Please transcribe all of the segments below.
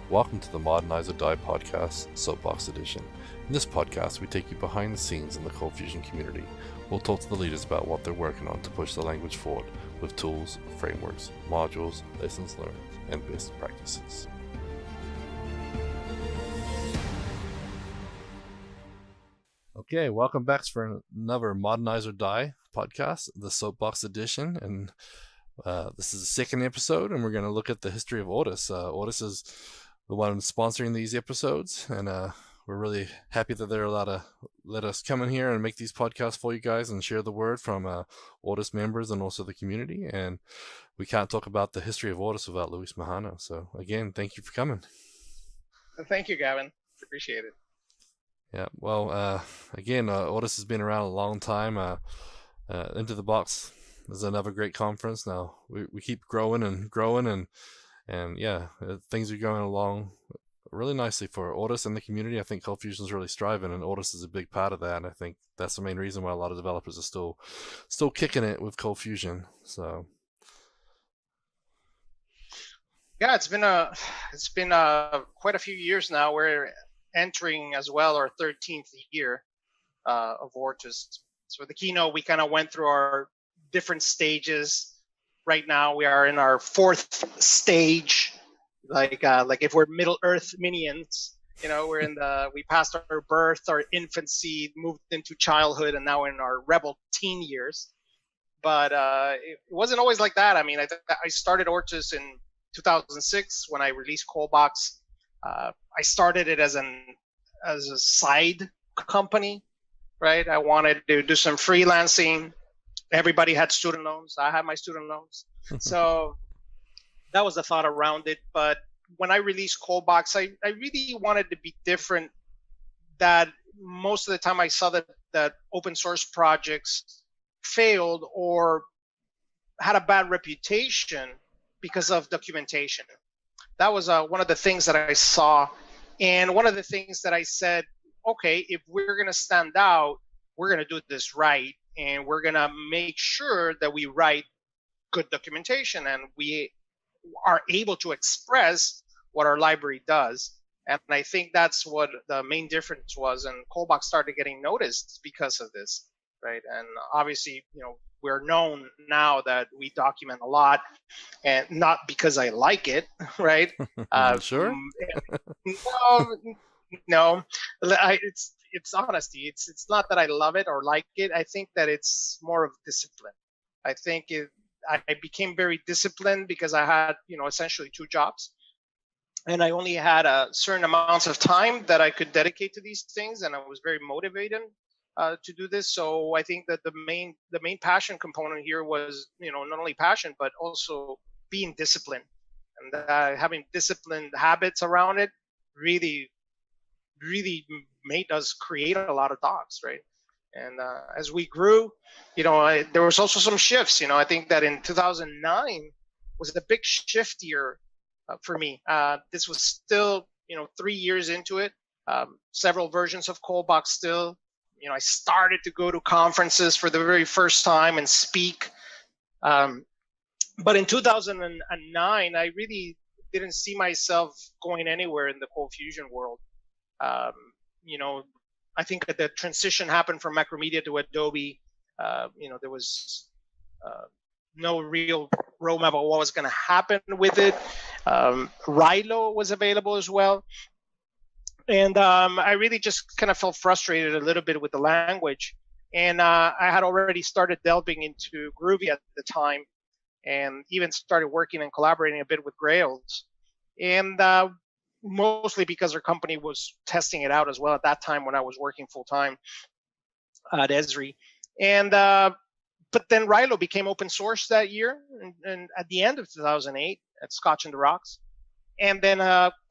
Welcome to the Modernize or Die podcast, SoapBox edition. In this podcast, we take you behind the scenes in the ColdFusion community. We'll talk to the leaders about what they're working on to push the language forward with tools, frameworks, modules, lessons learned, and best practices. Okay, welcome back for another Modernize or Die podcast, the SoapBox edition, and this is the second episode, and we're going to look at the history of Ortus. Ortus is the one sponsoring these episodes, and we're really happy that they're allowed to let us come in here and make these podcasts for you guys and share the word from Ortus members and also the community. And we can't talk about the history of Ortus without Luis Majano. So again, thank you for coming. Thank you, Gavin. Appreciate it. Yeah, well, again, Ortus has been around a long time. Into the Box is another great conference. Now we keep growing, and yeah, things are going along really nicely for Ortus and the community. I think ColdFusion is really striving, and Ortus is a big part of that. And I think that's the main reason why a lot of developers are still kicking it with ColdFusion. So yeah, it's been quite a few years now. We're entering as well our 13th year of Ortus. So the keynote, we kind of went through our different stages. Right now, we are in our fourth stage, like if we're Middle Earth minions. You know, we passed our birth, our infancy, moved into childhood, and now we're in our rebel teen years. But it wasn't always like that. I mean, I started Ortus in 2006 when I released ColdBox. I started it as a side company, right? I wanted to do some freelancing. Everybody had student loans. I had my student loans. So that was the thought around it. But when I released ColdBox, I really wanted to be different. That most of the time I saw that open source projects failed or had a bad reputation because of documentation. That was one of the things that I saw. And one of the things that I said, okay, if we're going to stand out, we're going to do this right. And we're going to make sure that we write good documentation and we are able to express what our library does. And I think that's what the main difference was. And ColdBox started getting noticed because of this, right? And obviously, you know, we're known now that we document a lot, and not because I like it, right? Sure. No, it's honesty. It's not that I love it or like it. I think that it's more of discipline. I think I became very disciplined because I had, you know, essentially two jobs, and I only had a certain amounts of time that I could dedicate to these things, and I was very motivated to do this. So I think that the main passion component here was, you know, not only passion but also being disciplined, and having disciplined habits around it really made us create a lot of docs, right? And as we grew, you know, there was also some shifts. You know, I think that in 2009 was a big shift year for me. This was still, you know, 3 years into it. Several versions of ColdBox still. You know, I started to go to conferences for the very first time and speak. But in 2009, I really didn't see myself going anywhere in the ColdFusion world. You know, I think that the transition happened from Macromedia to Adobe. You know, there was no real roadmap of what was going to happen with it. Rilo was available as well. And I really just kind of felt frustrated a little bit with the language. And I had already started delving into Groovy at the time, and even started working and collaborating a bit with Grails. And mostly because our company was testing it out as well at that time when I was working full-time at Esri. And but then Rilo became open source that year, and at the end of 2008 at Scotch and the Rocks. And then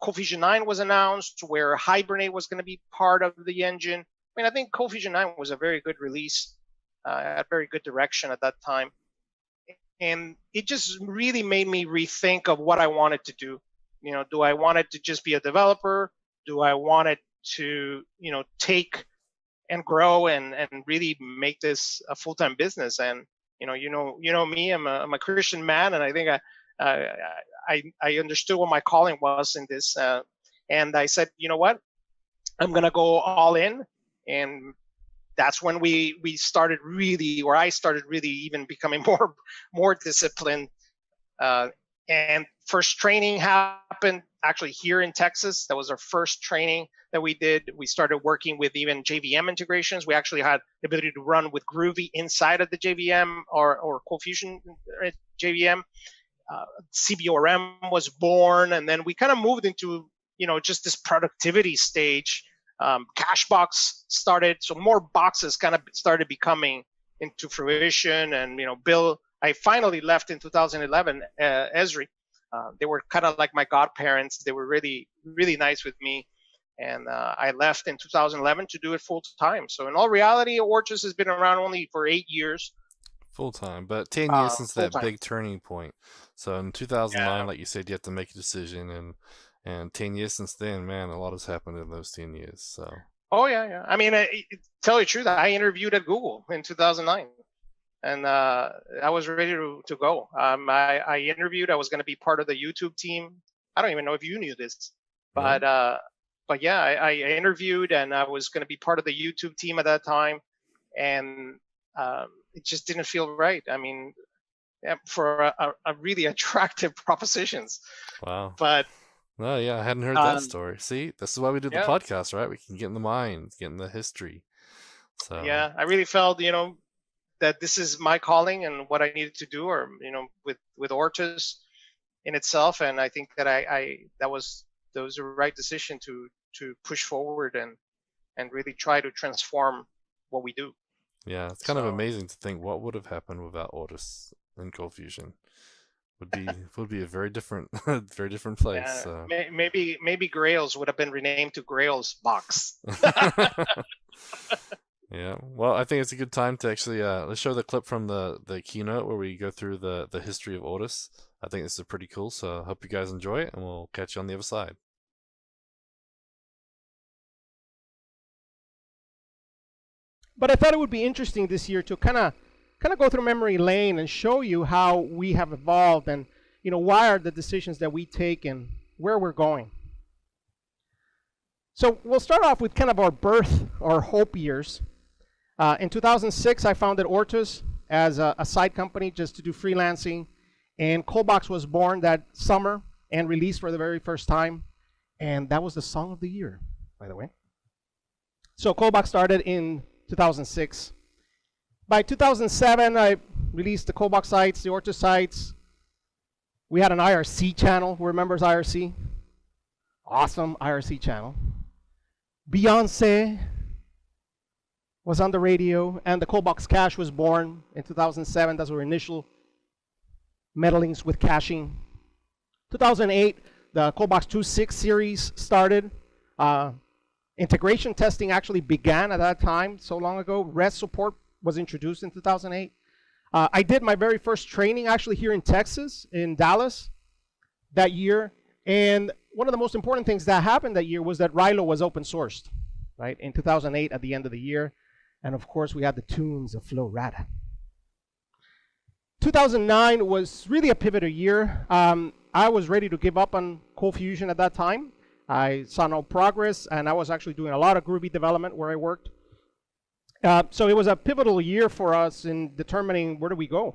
ColdFusion 9 was announced, where Hibernate was going to be part of the engine. I mean, I think ColdFusion 9 was a very good release, a very good direction at that time. And it just really made me rethink of what I wanted to do. You know, do I want it to just be a developer? Do I want it to, you know, take and grow and really make this a full-time business? And you know me, I'm a Christian man, and I think I understood what my calling was in this, and I said, you know what, I'm gonna go all in, and that's when we started really, or I started really even becoming more disciplined. And first training happened actually here in Texas. That was our first training that we did. We started working with even JVM integrations. We actually had the ability to run with Groovy inside of the JVM or ColdFusion JVM. CBORM was born, and then we kind of moved into, just this productivity stage. Cashbox started, so more boxes kind of started becoming into fruition. And Bill, I finally left in 2011. Esri, they were kind of like my godparents. They were really, really nice with me, and I left in 2011 to do it full time. So in all reality, Ortus has been around only for 8 years. Full time, but 10 years since that full-time. big turning point. So in 2009, like you said, you have to make a decision, and 10 years since then, man, a lot has happened in those 10 years. So. Oh yeah. I mean, tell you the truth, I interviewed at Google in 2009, and I was ready to go. I interviewed. I was going to be part of the YouTube team. I don't even know if you knew this, but yeah, I interviewed, and I was going to be part of the YouTube team at that time, and it just didn't feel right. I mean, for a really attractive propositions. Wow. But no, yeah, I hadn't heard that story. See, this is why we do the podcast, right? We can get in the mind, get in the history. So yeah, I really felt, that this is my calling and what I needed to do, or with Ortus in itself. And I think that that was the right decision to push forward and really try to transform what we do. Yeah, it's kind of amazing to think what would have happened without Ortus and ColdFusion. Would be a very different place. Yeah, so. Maybe Grails would have been renamed to Grails Box. Yeah, well, I think it's a good time to actually let's show the clip from the keynote where we go through the history of Ortus. I think this is pretty cool, so I hope you guys enjoy it, and we'll catch you on the other side. But I thought it would be interesting this year to kind of go through memory lane and show you how we have evolved, and why are the decisions that we take and where we're going. So we'll start off with kind of our birth or hope years. In 2006, I founded Ortus as a side company just to do freelancing, and ColdBox was born that summer and released for the very first time, and that was the song of the year, by the way. So ColdBox started in 2006. By 2007, I released the ColdBox sites, the Ortus sites. We had an IRC channel. Who remembers IRC? Awesome IRC channel. Beyonce was on the radio, and the ColdBox Cache was born in 2007. That's our initial meddlings with caching. 2008, the ColdBox 2.6 series started. Integration testing actually began at that time, so long ago. REST support was introduced in 2008. I did my very first training actually here in Texas, in Dallas, that year. And one of the most important things that happened that year was that Rilo was open sourced, right, in 2008 at the end of the year. And of course, we had the tunes of Flo Rida. 2009 was really a pivotal year. I was ready to give up on ColdFusion at that time. I saw no progress, and I was actually doing a lot of Groovy development where I worked. So it was a pivotal year for us in determining where do we go.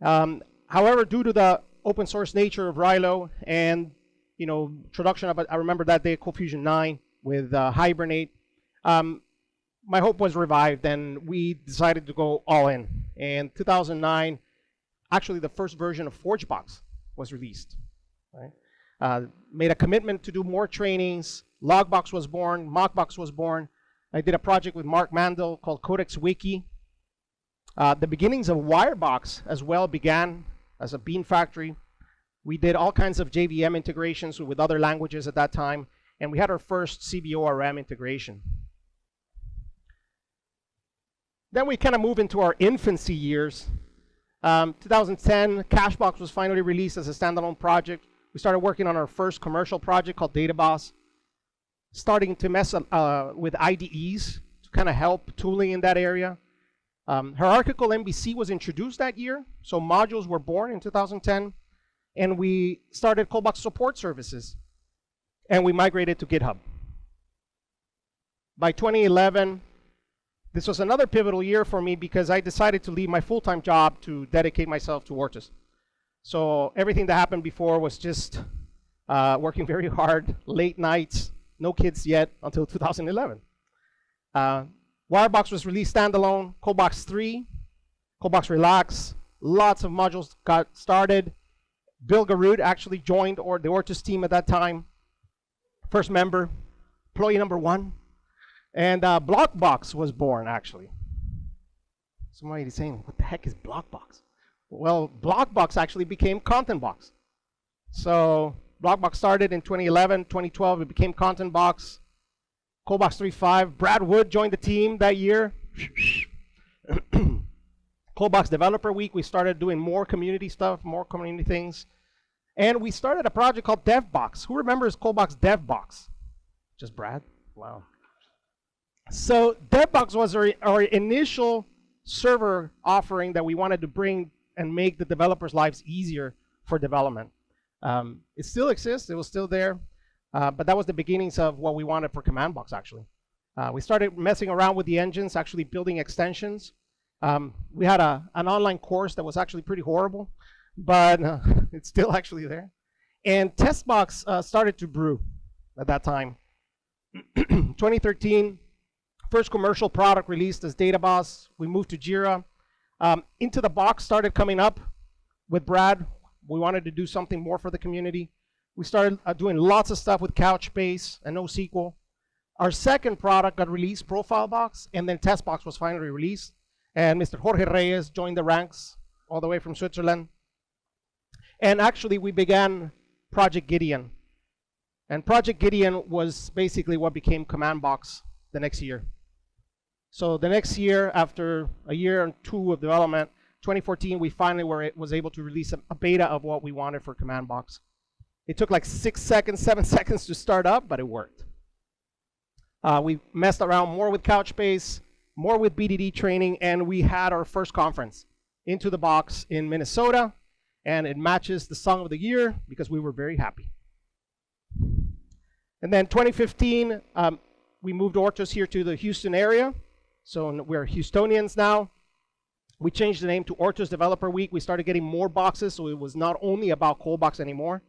However, due to the open source nature of Rilo and introduction of, I remember that day, ColdFusion 9 with Hibernate, my hope was revived, and we decided to go all in. In 2009, actually the first version of ForgeBox was released. Right? Made a commitment to do more trainings. Logbox was born. Mockbox was born. I did a project with Mark Mandel called Codex Wiki. The beginnings of Wirebox as well began as a bean factory. We did all kinds of JVM integrations with other languages at that time, and we had our first CBORM integration. Then we kind of move into our infancy years. 2010, Cashbox was finally released as a standalone project. We started working on our first commercial project called DataBoss, starting to mess with IDEs to kind of help tooling in that area. Hierarchical MVC was introduced that year, so modules were born in 2010. and we started ColdBox support services, and we migrated to GitHub. By 2011, this was another pivotal year for me because I decided to leave my full-time job to dedicate myself to Ortus. So everything that happened before was just working very hard, late nights, no kids yet until 2011. Wirebox was released standalone, ColdBox 3, ColdBox Relax, lots of modules got started. Bill Garud actually joined the Ortus team at that time. First member, employee number 1. And Blockbox was born, actually. Somebody is saying, what the heck is Blockbox? Well, Blockbox actually became ContentBox. So Blockbox started in 2011, 2012, it became ContentBox. ColdBox 3.5, Brad Wood joined the team that year. ColdBox Developer Week, we started doing more community stuff, more community things. And we started a project called DevBox. Who remembers ColdBox DevBox? Just Brad? Wow. So DevBox was our initial server offering that we wanted to bring and make the developers' lives easier for development. It still exists, it was still there, but that was the beginnings of what we wanted for CommandBox, actually. We started messing around with the engines, actually building extensions. We had an online course that was actually pretty horrible, but it's still actually there. And TestBox started to brew at that time. 2013, first commercial product released as DataBoss. We moved to Jira. Into the Box started coming up with Brad. We wanted to do something more for the community. We started doing lots of stuff with Couchbase and NoSQL. Our second product got released, ProfileBox, and then TestBox was finally released. And Mr. Jorge Reyes joined the ranks all the way from Switzerland. And actually, we began Project Gideon. And Project Gideon was basically what became CommandBox the next year. So the next year, after a year and 2 of development, 2014, we finally was able to release a beta of what we wanted for CommandBox. It took like 6 seconds, 7 seconds to start up, but it worked. We messed around more with Couchbase, more with BDD training, and we had our first conference, Into the Box, in Minnesota, and it matches the song of the year because we were very happy. And then 2015, we moved Ortus here to the Houston area. So we're Houstonians now. We changed the name to Ortus Developer Week. We started getting more boxes, so it was not only about ColdBox anymore.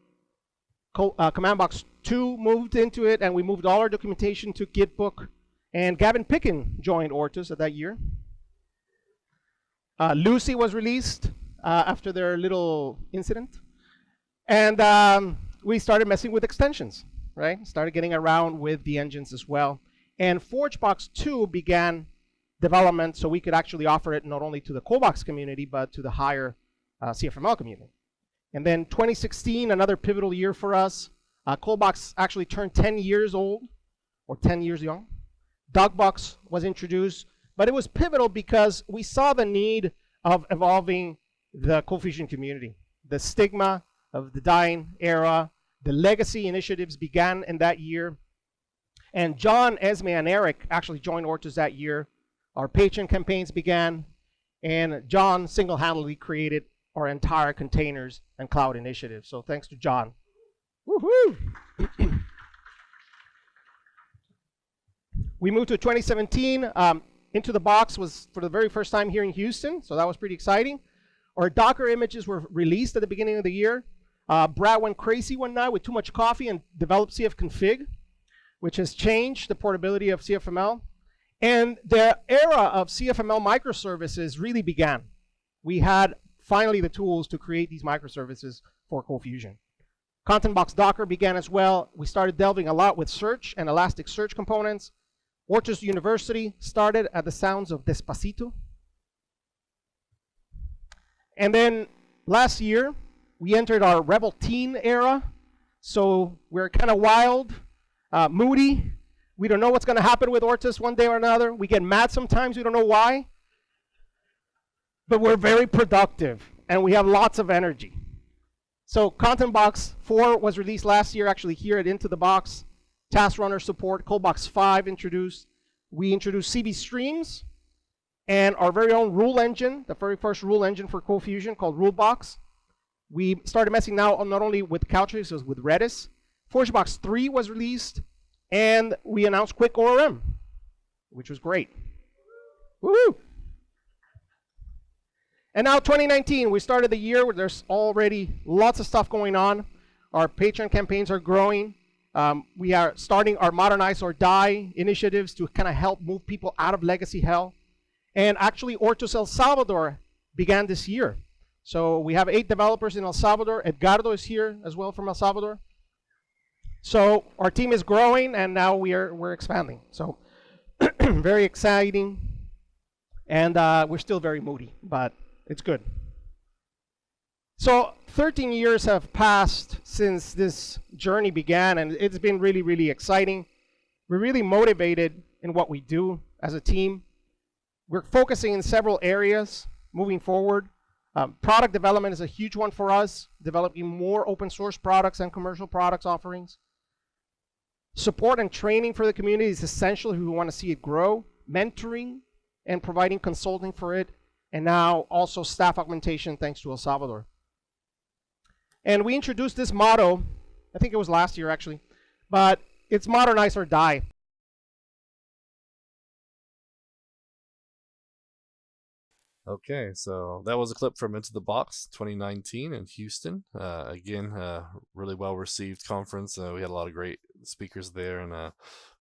CommandBox 2 moved into it, and we moved all our documentation to Gitbook. And Gavin Pickin joined Ortus at that year. Lucy was released after their little incident. And we started messing with extensions, right? Started getting around with the engines as well. And ForgeBox 2 began development so we could actually offer it not only to the ColdBox community, but to the higher CFML community. And then 2016, another pivotal year for us. ColdBox actually turned 10 years old, or 10 years young. DocBox was introduced, but it was pivotal because we saw the need of evolving the ColdFusion community. The stigma of the dying era, the legacy initiatives began in that year. And John, Esme, and Eric actually joined Ortus that year. Our Patreon campaigns began, and John single-handedly created our entire containers and cloud initiative. So thanks to John. Woohoo! We moved to 2017. Into the Box was for the very first time here in Houston, so that was pretty exciting. Our Docker images were released at the beginning of the year. Brad went crazy one night with too much coffee and developed CFconfig, which has changed the portability of CFML. And the era of CFML microservices really began. We had finally the tools to create these microservices for ColdFusion. ContentBox Docker began as well. We started delving a lot with search and Elasticsearch components. Ortus University started at the sounds of Despacito. And then last year, we entered our Rebel Teen era. So we're kind of wild, moody. We don't know what's going to happen with Ortus one day or another. We get mad sometimes. We don't know why. But we're very productive, and we have lots of energy. So ContentBox 4 was released last year, actually here at Into the Box. Task Runner support, ColdBox 5 introduced. We introduced CB Streams and our very own rule engine, the very first rule engine for ColdFusion called RuleBox. We started messing now not only with couches, but with Redis. ForgeBox 3 was released, and we announced Quick ORM, which was great. Woo! And now 2019, we started the year where there's already lots of stuff going on. Our Patreon campaigns are growing. We are starting our Modernize or Die initiatives to kind of help move people out of legacy hell. And actually, Ortus El Salvador began this year. So we have 8 developers in El Salvador. Edgardo is here as well from El Salvador. So our team is growing, and now we're expanding. So very exciting. And we're still very moody, but it's good. So 13 years have passed since this journey began, and it's been really, really exciting. We're really motivated in what we do as a team. We're focusing in several areas moving forward. Product development is a huge one for us, developing more open source products and commercial products offerings. Support and training for the community is essential if we want to see it grow. Mentoring and providing consulting for it. And now also staff augmentation thanks to El Salvador. And we introduced this motto, I think it was last year actually, but it's Modernize or Die. Okay, so that was a clip from Into the Box 2019 in Houston. Again, really well received conference. We had a lot of great speakers there, and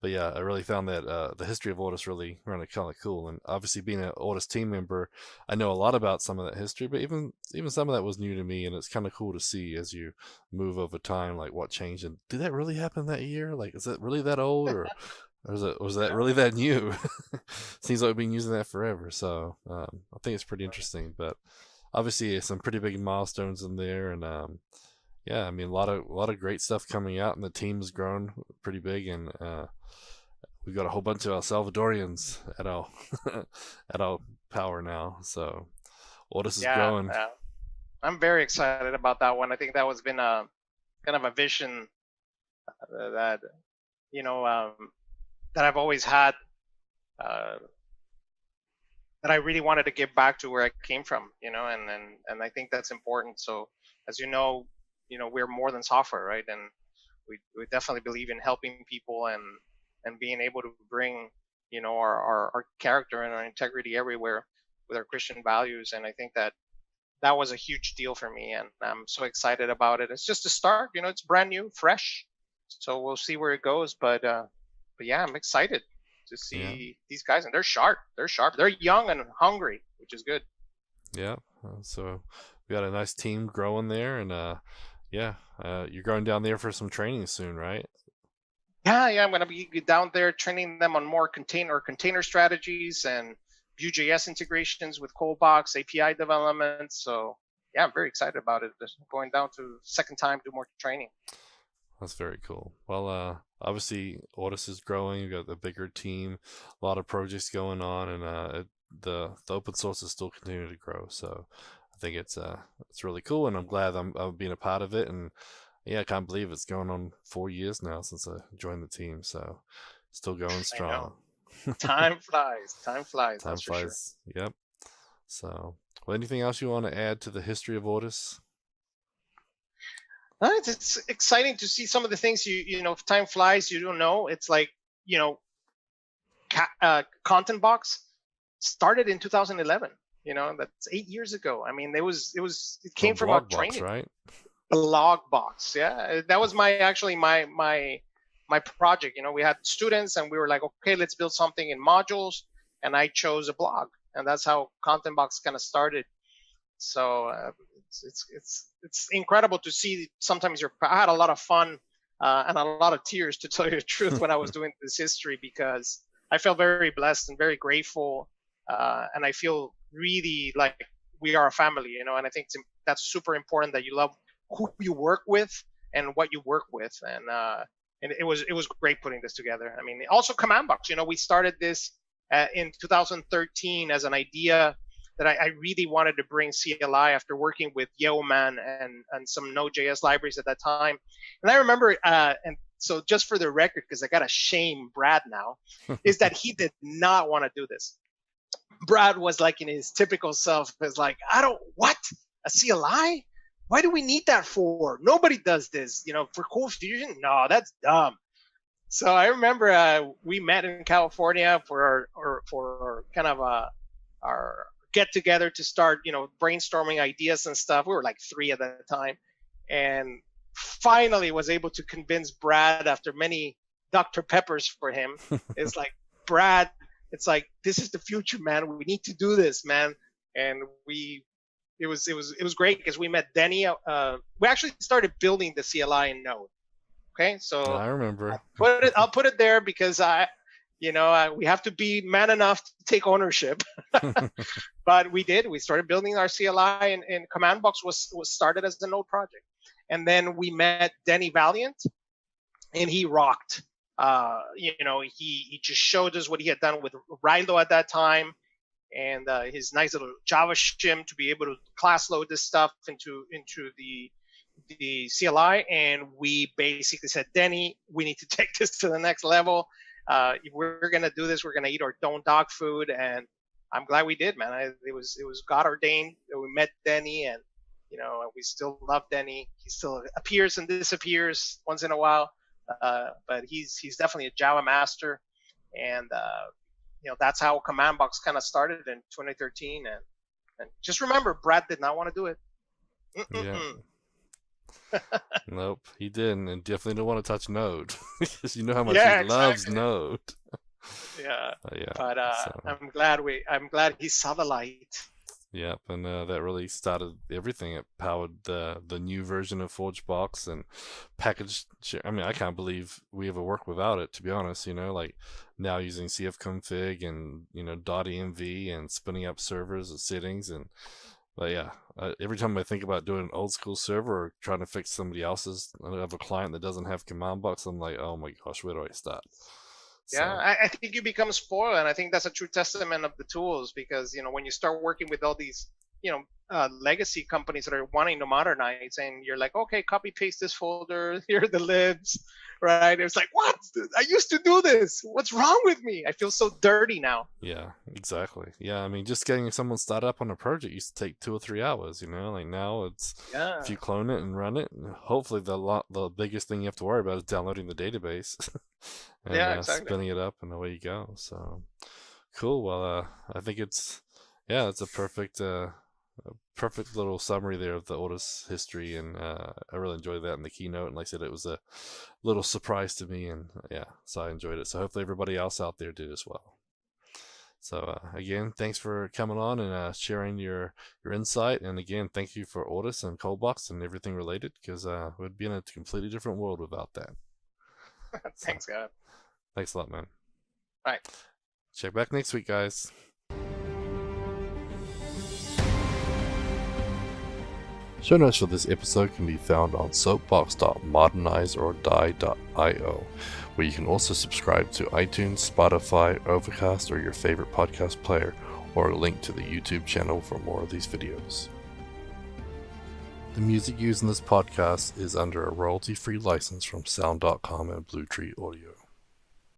but yeah, I really found that the history of Ortus really kind of cool. And obviously, being an Ortus team member, I know a lot about some of that history, but even some of that was new to me, and it's kind of cool to see as you move over time, like what changed. And did that really happen that year? Like, is it really that old, or was that really that new? Seems like we've been using that forever. So I think it's pretty interesting. But obviously, some pretty big milestones in there, and yeah, I mean, a lot of great stuff coming out, and the team's grown pretty big, and we've got a whole bunch of El Salvadorians at our at our power now. So Ortus is growing. I'm very excited about that one. I think that was been a kind of a vision that that I've always had, that I really wanted to get back to where I came from, and I think that's important. So as you know, we're more than software, right? And we definitely believe in helping people and being able to bring, our character and our integrity everywhere with our Christian values. And I think that was a huge deal for me, and I'm so excited about it. It's just a start, it's brand new, fresh. So we'll see where it goes, but yeah, I'm excited to see these guys, and they're sharp. They're young and hungry, which is good. Yeah. So we got a nice team growing there, and you're going down there for some training soon, right? Yeah, I'm gonna be down there training them on more container strategies and Vue.js integrations with ColdBox, API development. So yeah, I'm very excited about it. Just going down to second time, do more training. That's very cool. Well, obviously, Ortus is growing. You've got the bigger team, a lot of projects going on, and the open source is still continuing to grow. So I think it's really cool, and I'm glad I'm being a part of it. And yeah, I can't believe it's going on 4 years now since I joined the team. So still going strong. Time flies. Time flies. Time flies. Sure. Yep. So, well, anything else you want to add to the history of Ortus? It's exciting to see some of the things if time flies, you don't know. It's like, Content Box started in 2011. That's 8 years ago. I mean, it came from our training. Right? Blog Box, yeah. That was my project. We had students, and we were like, okay, let's build something in modules, and I chose a blog, and that's how Content Box kind of started. So it's incredible to see. Sometimes I had a lot of fun and a lot of tears, to tell you the truth, when I was doing this history, because I felt very blessed and very grateful, and I feel really like we are a family, and I think that's super important, that you love who you work with and what you work with, and it was great putting this together. I mean, also Command Box, we started this in 2013 as an idea that I really wanted to bring CLI after working with Yeoman and some Node.js libraries at that time. And I remember, and so just for the record, because I got to shame Brad now, is that he did not want to do this. Brad was like in his typical self, was like, a CLI? Why do we need that for? Nobody does this, for cold fusion. No, that's dumb. So I remember we met in California for our kind of our get together to start, brainstorming ideas and stuff. We were like 3 at the time, and finally was able to convince Brad after many Dr. Peppers for him. It's like, Brad, it's like, this is the future, man. We need to do this, man. And it was great because we met Denny. We actually started building the CLI in Node. Okay, so I remember. I'll put it there because we have to be man enough to take ownership. But we did. We started building our CLI, and CommandBox was started as a Node project. And then we met Denny Valiant, and he rocked. He just showed us what he had done with Rilo at that time, and his nice little Java shim to be able to class load this stuff into the CLI. And we basically said, Denny, we need to take this to the next level. If we're gonna do this, we're gonna eat our own dog food, and I'm glad we did, man. It was God ordained. We met Denny, and we still love Denny. He still appears and disappears once in a while, but he's definitely a Java master, and that's how CommandBox kind of started in 2013. And just remember, Brad did not want to do it. Yeah. Nope, he didn't, and definitely don't want to touch Node because you know how much he loves Node. Yeah. Yeah. But I'm glad he saw the light. Yep, and that really started everything. It powered the new version of ForgeBox and package. I mean, I can't believe we ever worked without it. To be honest, like now using CFconfig and .env and spinning up servers and settings But yeah, every time I think about doing an old school server or trying to fix somebody else's, I have a client that doesn't have CommandBox, I'm like, oh my gosh, where do I start? Yeah, I think you become spoiled, and I think that's a true testament of the tools, because when you start working with all these legacy companies that are wanting to modernize, and you're like, okay, copy paste this folder, here are the libs, right? It's like, what? I used to do this. What's wrong with me? I feel so dirty now. Yeah, exactly. Yeah, I mean, just getting someone started up on a project used to take 2 or 3 hours. Like now it's if you clone it and run it, hopefully the biggest thing you have to worry about is downloading the database and exactly. spinning it up, and away you go. So cool. Well, I think it's a perfect little summary there of the Ortus history, and I really enjoyed that in the keynote. And like I said, it was a little surprise to me, and so I enjoyed it. So hopefully everybody else out there did as well. So again, thanks for coming on and sharing your insight. And again, thank you for Ortus and ColdBox and everything related, because we'd be in a completely different world without that. Thanks, God. Thanks a lot, man. All right. Check back next week, guys. Show notes for this episode can be found on soapbox.modernizeordie.io, where you can also subscribe to iTunes, Spotify, Overcast, or your favorite podcast player, or a link to the YouTube channel for more of these videos. The music used in this podcast is under a royalty-free license from Sound.com and Blue Tree Audio.